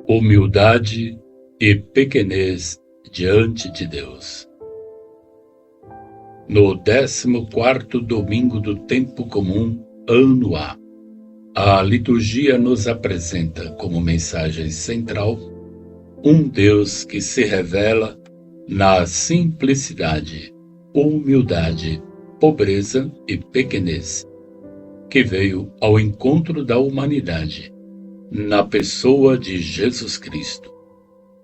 Humildade e pequenez diante de Deus. No 14º domingo do tempo comum, ano A liturgia nos apresenta como mensagem central um Deus que se revela na simplicidade, humildade, pobreza e pequenez, que veio ao encontro da humanidade na pessoa de Jesus Cristo,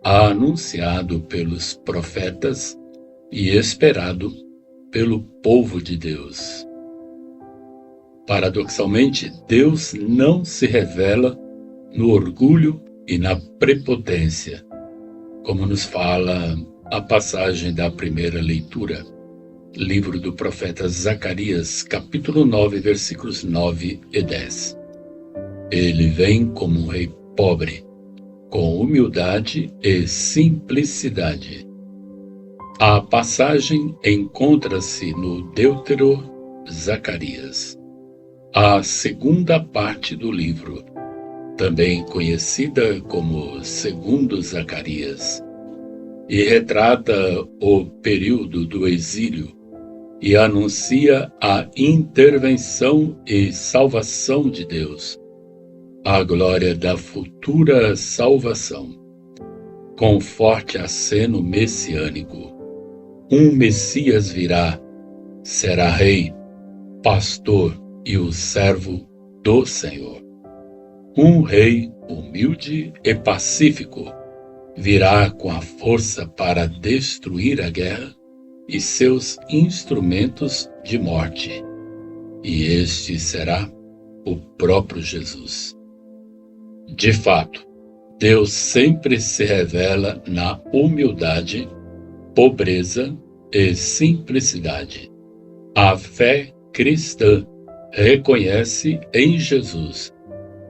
anunciado pelos profetas e esperado pelo povo de Deus. Paradoxalmente, Deus não se revela no orgulho e na prepotência, como nos fala a passagem da primeira leitura, livro do profeta Zacarias, capítulo 9, versículos 9 e 10. Ele vem como um rei pobre, com humildade e simplicidade. A passagem encontra-se no Deutero Zacarias, a segunda parte do livro, também conhecida como Segundo Zacarias, e retrata o período do exílio e anuncia a intervenção e salvação de Deus, a glória da futura salvação, com forte aceno messiânico. Um Messias virá, será rei, pastor e o servo do Senhor. Um rei humilde e pacífico virá com a força para destruir a guerra e seus instrumentos de morte. E este será o próprio Jesus. De fato, Deus sempre se revela na humildade, pobreza e simplicidade. A fé cristã reconhece em Jesus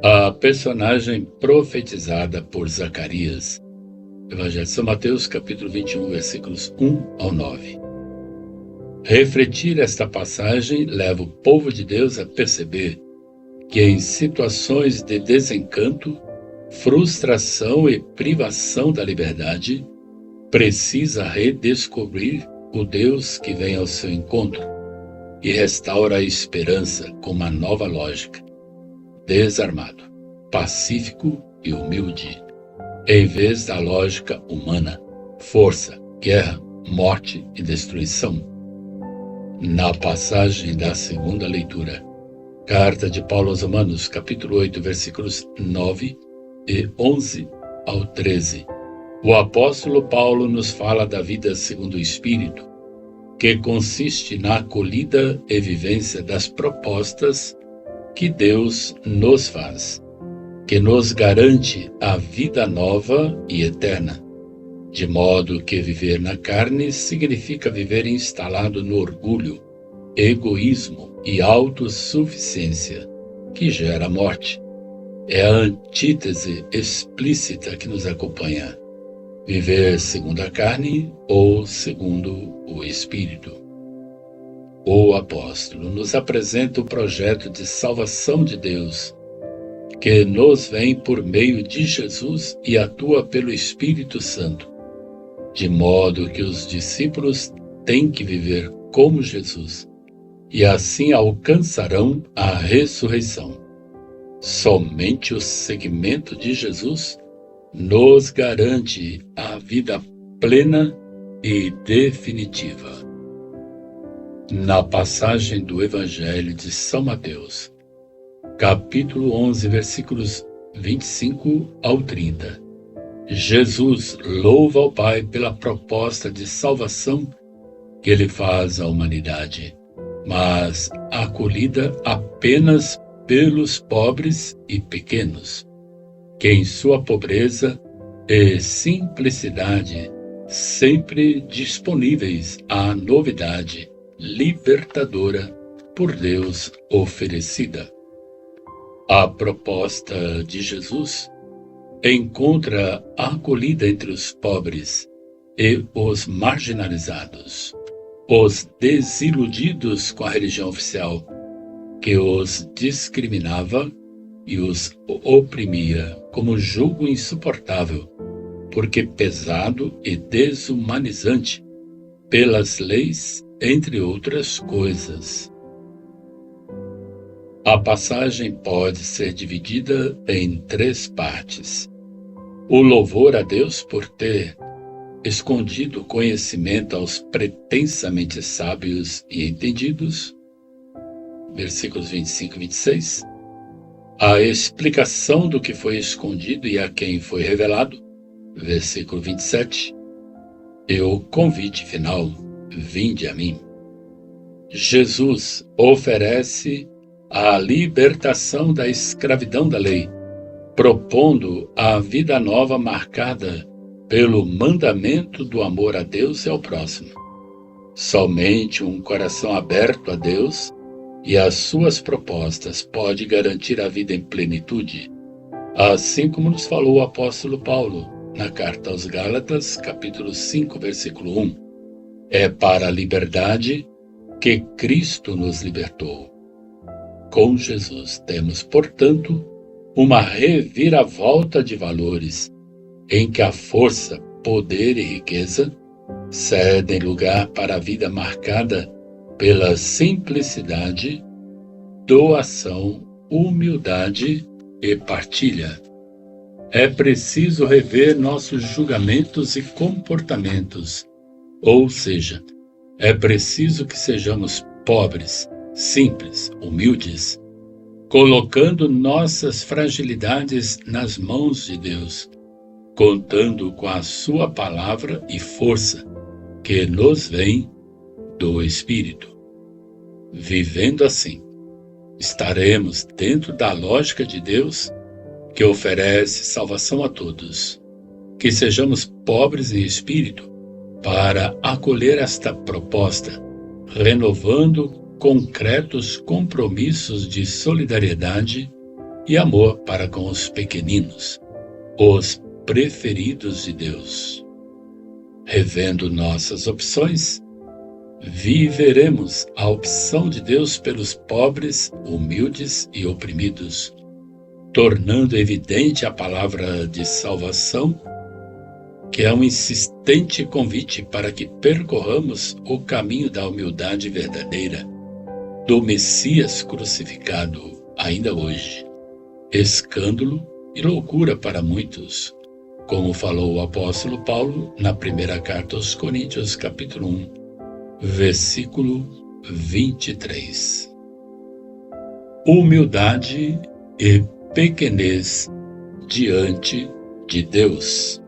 a personagem profetizada por Zacarias. Evangelho de São Mateus, capítulo 21, versículos 1 ao 9. Refletir esta passagem leva o povo de Deus a perceber que em situações de desencanto, frustração e privação da liberdade, precisa redescobrir o Deus que vem ao seu encontro e restaura a esperança com uma nova lógica, desarmado, pacífico e humilde, em vez da lógica humana, força, guerra, morte e destruição. Na passagem da segunda leitura, Carta de Paulo aos Romanos, capítulo 8, versículos 9 e 11 ao 13. O apóstolo Paulo nos fala da vida segundo o Espírito, que consiste na acolhida e vivência das propostas que Deus nos faz, que nos garante a vida nova e eterna, de modo que viver na carne significa viver instalado no orgulho, egoísmo e autossuficiência, que gera morte. É a antítese explícita que nos acompanha. Viver segundo a carne ou segundo o Espírito. O apóstolo nos apresenta o projeto de salvação de Deus, que nos vem por meio de Jesus e atua pelo Espírito Santo, de modo que os discípulos têm que viver como Jesus, e assim alcançarão a ressurreição. Somente o seguimento de Jesus nos garante a vida plena e definitiva. Na passagem do Evangelho de São Mateus, capítulo 11, versículos 25 ao 30, Jesus louva ao Pai pela proposta de salvação que Ele faz à humanidade, mas acolhida apenas pelos pobres e pequenos, que em sua pobreza e simplicidade, sempre disponíveis à novidade libertadora por Deus oferecida. A proposta de Jesus encontra acolhida entre os pobres e os marginalizados, os desiludidos com a religião oficial, que os discriminava e os oprimia como jugo insuportável, porque pesado e desumanizante pelas leis, entre outras coisas. A passagem pode ser dividida em 3 partes. O louvor a Deus por ter escondido conhecimento aos pretensamente sábios e entendidos, versículos 25 e 26. A explicação do que foi escondido e a quem foi revelado, versículo 27. E o convite final, vinde a mim. Jesus oferece a libertação da escravidão da lei, propondo a vida nova marcada pelo mandamento do amor a Deus e ao próximo. Somente um coração aberto a Deus e às suas propostas pode garantir a vida em plenitude, assim como nos falou o apóstolo Paulo na carta aos Gálatas, capítulo 5, versículo 1. É para a liberdade que Cristo nos libertou. Com Jesus temos, portanto, uma reviravolta de valores, em que a força, poder e riqueza cedem lugar para a vida marcada pela simplicidade, doação, humildade e partilha. É preciso rever nossos julgamentos e comportamentos, ou seja, é preciso que sejamos pobres, simples, humildes, colocando nossas fragilidades nas mãos de Deus, contando com a sua palavra e força, que nos vem do Espírito. Vivendo assim, estaremos dentro da lógica de Deus, que oferece salvação a todos. Que sejamos pobres em espírito para acolher esta proposta, renovando concretos compromissos de solidariedade e amor para com os pequeninos, os preferidos de Deus. Revendo nossas opções, viveremos a opção de Deus pelos pobres, humildes e oprimidos, tornando evidente a palavra de salvação, que é um insistente convite para que percorramos o caminho da humildade verdadeira, do Messias crucificado ainda hoje. Escândalo e loucura para muitos, como falou o apóstolo Paulo na primeira carta aos Coríntios, capítulo 1, versículo 23. Humildade e pequenez diante de Deus.